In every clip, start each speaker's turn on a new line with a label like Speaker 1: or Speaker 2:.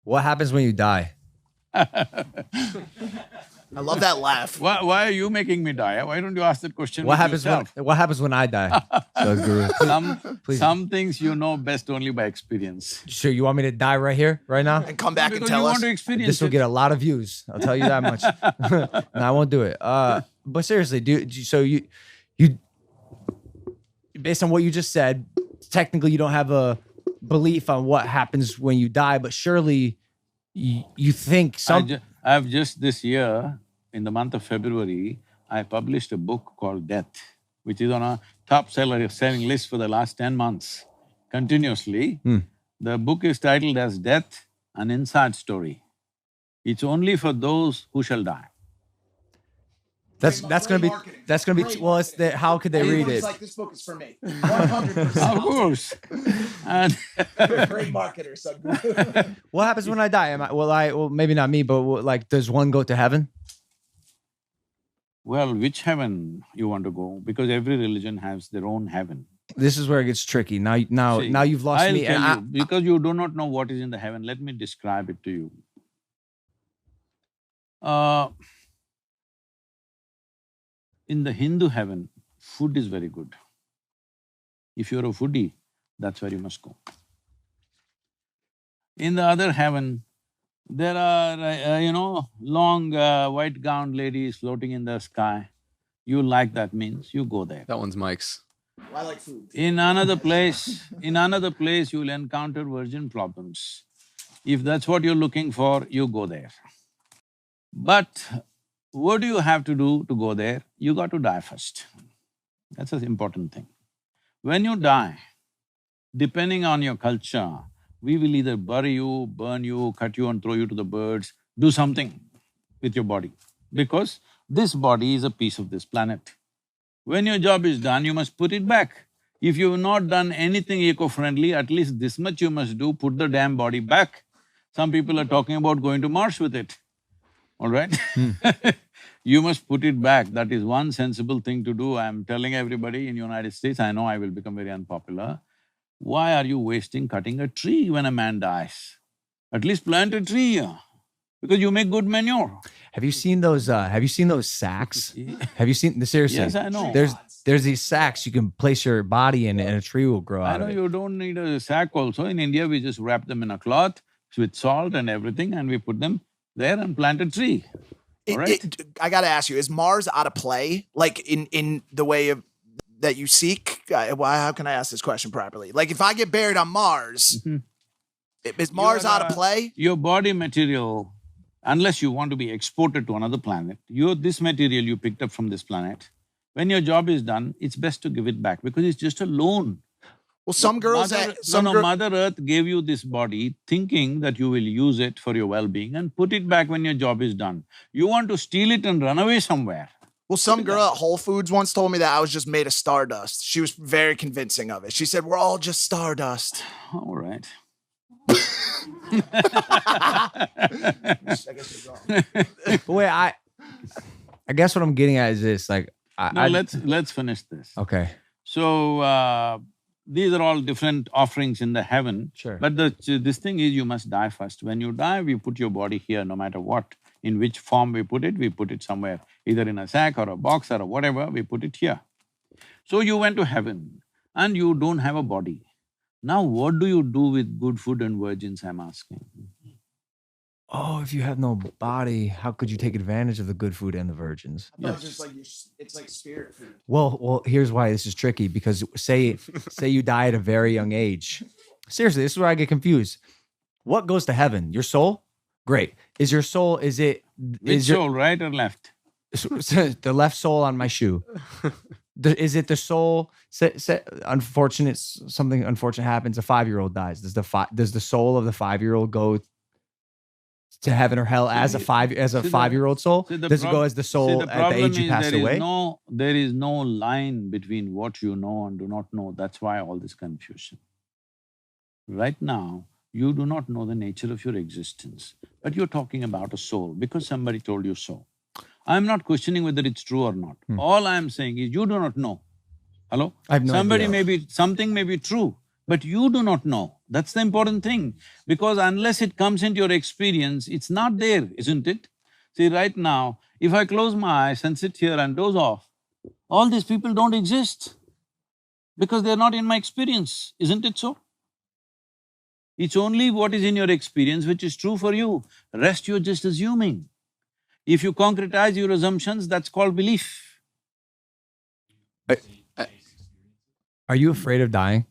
Speaker 1: What happens when you die?
Speaker 2: I love that laugh.
Speaker 3: Why are you making me die? Why don't you ask that question
Speaker 1: What
Speaker 3: with
Speaker 1: happens
Speaker 3: yourself?
Speaker 1: what happens when I die? Sadhguru, please.
Speaker 3: Some things you know best only by experience.
Speaker 1: Sure, you want me to die right here, right now?
Speaker 2: And come back and
Speaker 3: Because
Speaker 2: tell
Speaker 3: you
Speaker 2: us.
Speaker 3: want to experience
Speaker 1: This will
Speaker 3: it.
Speaker 1: get a lot of views. I'll tell you that much. No, I won't do it. But seriously, so you, based on what you just said, technically you don't have a belief on what happens when you die, but surely you think some.
Speaker 3: I've just this year, in the month of February, I published a book called Death, which is on a top selling list for the last 10 months, continuously. The book is titled as Death, an Inside Story. It's only for those who shall die.
Speaker 1: That's gonna be well. It's the, how could they read it?
Speaker 2: Like, this book is for me. 100%.
Speaker 3: Of course. And
Speaker 2: Great marketer, Sadhguru.
Speaker 1: What happens when I die? Well, maybe not me, but like, does one go to heaven?
Speaker 3: well, which heaven you want to go? Because every religion has their own heaven.
Speaker 1: This is where it gets tricky. Now
Speaker 3: See,
Speaker 1: you've lost
Speaker 3: I'll
Speaker 1: me.
Speaker 3: tell
Speaker 1: And
Speaker 3: you, because you do not know what is in the heaven, let me describe it to you. In the Hindu heaven, food is very good. If you're a foodie, that's where you must go. In the other heaven, there are, long white gowned ladies floating in the sky. You like that means you go there.
Speaker 4: That one's Mike's.
Speaker 2: I like food.
Speaker 3: In another place, you will encounter virgin problems. If that's what you're looking for, you go there. But what do you have to do to go there? You got to die first. That's an important thing. When you die, depending on your culture, we will either bury you, burn you, cut you and throw you to the birds, do something with your body. Because this body is a piece of this planet. When your job is done, you must put it back. If you've not done anything eco-friendly, at least this much you must do, put the damn body back. Some people are talking about going to Mars with it, all right? You must put it back, that is one sensible thing to do. I'm telling everybody in United States, I know I will become very unpopular. Why are you wasting cutting a tree when a man dies? At least plant a tree, because you make good manure.
Speaker 1: have you seen those sacks? Have you seen seriously?
Speaker 3: Yes, I know.
Speaker 1: There's these sacks you can place your body in and a tree will grow
Speaker 3: I
Speaker 1: out
Speaker 3: know
Speaker 1: of it.
Speaker 3: you don't need a sack also. In India, we just wrap them in a cloth with salt and everything and we put them there and plant a tree. All right?
Speaker 2: I gotta ask you, is Mars out of play? Like in the way of that you seek? How can I ask this question properly? Like if I get buried on Mars, is Mars out of play?
Speaker 3: Your body material, unless you want to be exported to another planet, this material you picked up from this planet, when your job is done, it's best to give it back because it's just a loan.
Speaker 2: Well, some girls…
Speaker 3: Mother Earth gave you this body thinking that you will use it for your well-being and put it back when your job is done. You want to steal it and run away somewhere.
Speaker 2: Well, some girl at Whole Foods once told me that I was just made of stardust. She was very convincing of it. She said, we're all just stardust.
Speaker 3: All right.
Speaker 2: I guess you're wrong.
Speaker 1: But wait, I guess what I'm getting at is this, like…
Speaker 3: Let's finish this.
Speaker 1: Okay.
Speaker 3: So, these are all different offerings in the heaven.
Speaker 1: Sure.
Speaker 3: But this thing is you must die first. When you die, we put your body here no matter what. In which form we put it somewhere, either in a sack or a box or whatever, we put it here. So you went to heaven and you don't have a body. Now what do you do with good food and virgins, I'm asking?
Speaker 1: Oh, if you have no body, how could you take advantage of the good food and the virgins?
Speaker 2: It's just like it's like spirit food.
Speaker 1: Well, here's why this is tricky, because say you die at a very young age. Seriously, this is where I get confused. What goes to heaven? Your soul? Great. Is your soul,
Speaker 3: Which soul, right or left?
Speaker 1: The left sole on my shoe. Is it the soul? Something unfortunate happens, a 5-year-old dies. Does the soul of the 5-year-old go to heaven or hell as a 5-year-old soul? Does it go as the soul at the age you passed away?
Speaker 3: There is no line between what you know and do not know. That's why all this confusion. Right now, you do not know the nature of your existence, but you're talking about a soul because somebody told you so. I'm not questioning whether it's true or not. All I'm saying is you do not know. Hello?
Speaker 1: I have no idea.
Speaker 3: Something may be true, but you do not know. That's the important thing, because unless it comes into your experience, it's not there, isn't it? See, right now, if I close my eyes and sit here and doze off, all these people don't exist because they're not in my experience, isn't it so? It's only what is in your experience which is true for you, rest you're just assuming. If you concretize your assumptions, that's called belief.
Speaker 1: Are you afraid of dying?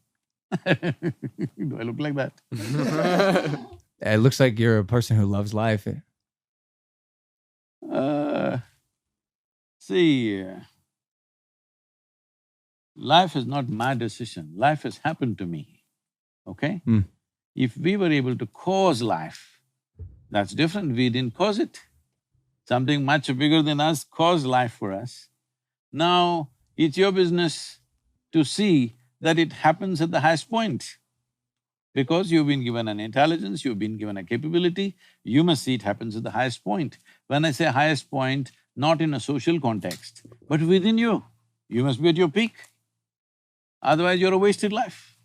Speaker 3: Do I look like that?
Speaker 1: It looks like you're a person who loves life.
Speaker 3: See, life is not my decision, life has happened to me, okay? If we were able to cause life, that's different, we didn't cause it. Something much bigger than us caused life for us. Now, it's your business to see that it happens at the highest point. Because you've been given an intelligence, you've been given a capability, you must see it happens at the highest point. When I say highest point, not in a social context, but within you, you must be at your peak. Otherwise, you're a wasted life.